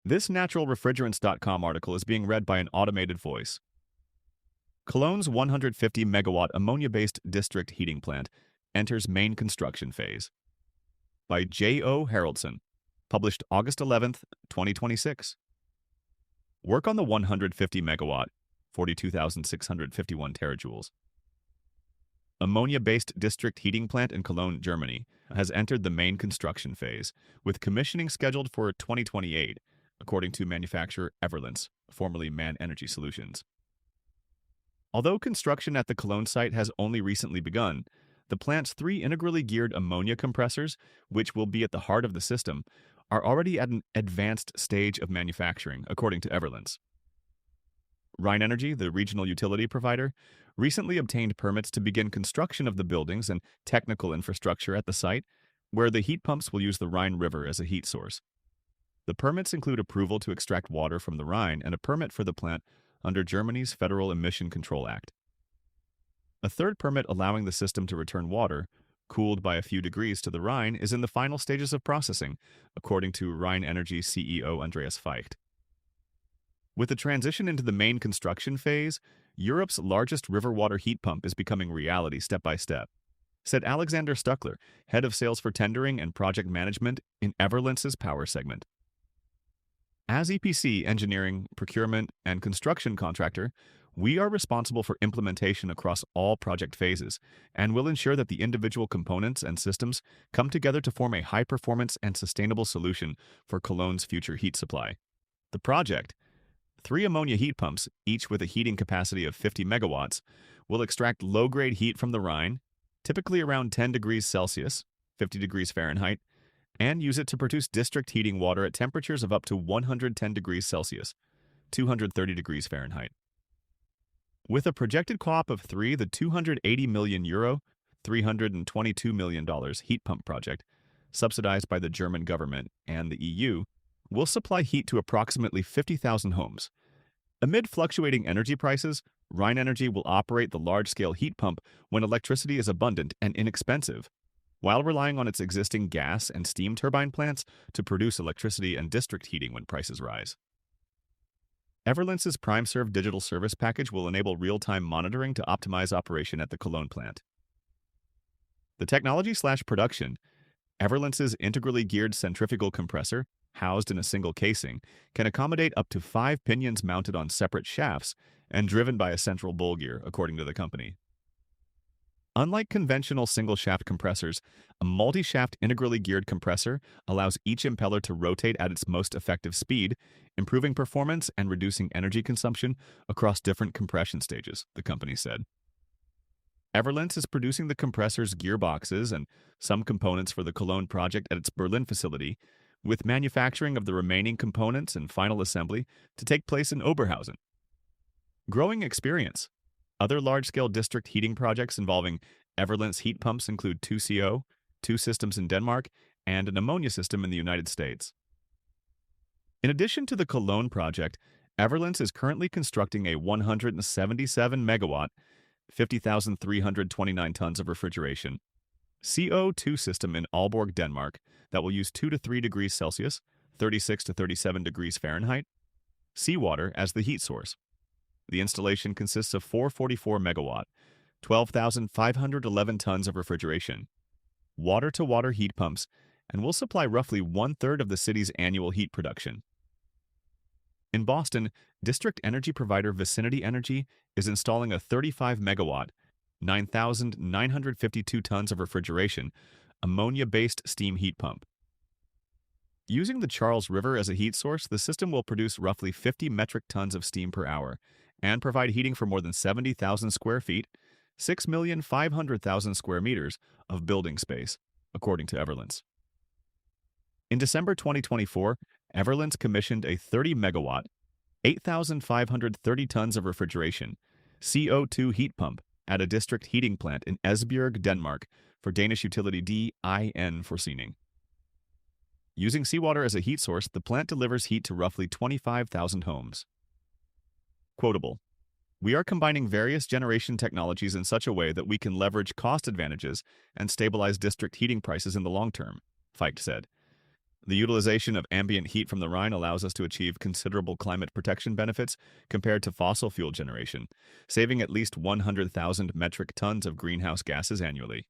This naturalrefrigerants.com article is being read by an automated voice. Cologne's 150 megawatt ammonia-based district heating plant enters main construction phase. By J.O. Haraldson, published August 11th, 2026. Work on the 150 megawatt, 42,651 terajoules. Ammonia-based district heating plant in Cologne, Germany, has entered the main construction phase, with commissioning scheduled for 2028, according to manufacturer Everlens, formerly Man Energy Solutions. Although construction at the Cologne site has only recently begun, the plant's 3 integrally geared ammonia compressors, which will be at the heart of the system, are already at an advanced stage of manufacturing, according to Everlens. Rhine Energy, the regional utility provider, recently obtained permits to begin construction of the buildings and technical infrastructure at the site, where the heat pumps will use the Rhine River as a heat source. The permits include approval to extract water from the Rhine and a permit for the plant under Germany's Federal Emission Control Act. A third permit allowing the system to return water, cooled by a few degrees to the Rhine, is in the final stages of processing, according to Rhine Energy CEO Andreas Feicht. With the transition into the main construction phase, Europe's largest river water heat pump is becoming reality step by step, said Alexander Stuckler, head of sales for tendering and project management in Everlens's power segment. As EPC, engineering, procurement, and construction contractor, we are responsible for implementation across all project phases and will ensure that the individual components and systems come together to form a high-performance and sustainable solution for Cologne's future heat supply. The project, 3 ammonia heat pumps, each with a heating capacity of 50 megawatts, will extract low-grade heat from the Rhine, typically around 10 degrees Celsius, 50 degrees Fahrenheit, and use it to produce district heating water at temperatures of up to 110 degrees Celsius, 230 degrees Fahrenheit. With a projected co-op of 3, the €280 million, $322 million heat pump project, subsidized by the German government and the EU, will supply heat to approximately 50,000 homes. Amid fluctuating energy prices, Rhine Energy will operate the large-scale heat pump when electricity is abundant and inexpensive, while relying on its existing gas and steam turbine plants to produce electricity and district heating when prices rise. Everlens's PrimeServe digital service package will enable real-time monitoring to optimize operation at the Cologne plant. The technology/production, Everlens's integrally geared centrifugal compressor, housed in a single casing, can accommodate up to 5 pinions mounted on separate shafts and driven by a central bowl gear, according to the company. Unlike conventional single-shaft compressors, a multi-shaft integrally geared compressor allows each impeller to rotate at its most effective speed, improving performance and reducing energy consumption across different compression stages, the company said. Everlens is producing the compressor's gearboxes and some components for the Cologne project at its Berlin facility, with manufacturing of the remaining components and final assembly to take place in Oberhausen. Growing experience. Other large-scale district heating projects involving Everlens heat pumps include 2CO, 2 systems in Denmark, and an ammonia system in the United States. In addition to the Cologne project, Everlens is currently constructing a 177 megawatt, 50,329 tons of refrigeration, CO2 system in Aalborg, Denmark, that will use 2 to 3 degrees Celsius, 36 to 37 degrees Fahrenheit, seawater as the heat source. The installation consists of 444 megawatt, 12,511 tons of refrigeration, water-to-water heat pumps, and will supply roughly 1/3 of the city's annual heat production. In Boston, district energy provider Vicinity Energy is installing a 35 megawatt, 9,952 tons of refrigeration, ammonia-based steam heat pump. Using the Charles River as a heat source, the system will produce roughly 50 metric tons of steam per hour and provide heating for more than 70,000 square feet, 6,500,000 square meters of building space, according to Everlens. In December 2024, Everlens commissioned a 30 megawatt, 8,530 tons of refrigeration, CO2 heat pump at a district heating plant in Esbjerg, Denmark, for Danish utility DIN Forsyning. Using seawater as a heat source, the plant delivers heat to roughly 25,000 homes. Quotable: "We are combining various generation technologies in such a way that we can leverage cost advantages and stabilize district heating prices in the long term," Feicht said. The utilization of ambient heat from the Rhine allows us to achieve considerable climate protection benefits compared to fossil fuel generation, saving at least 100,000 metric tons of greenhouse gases annually.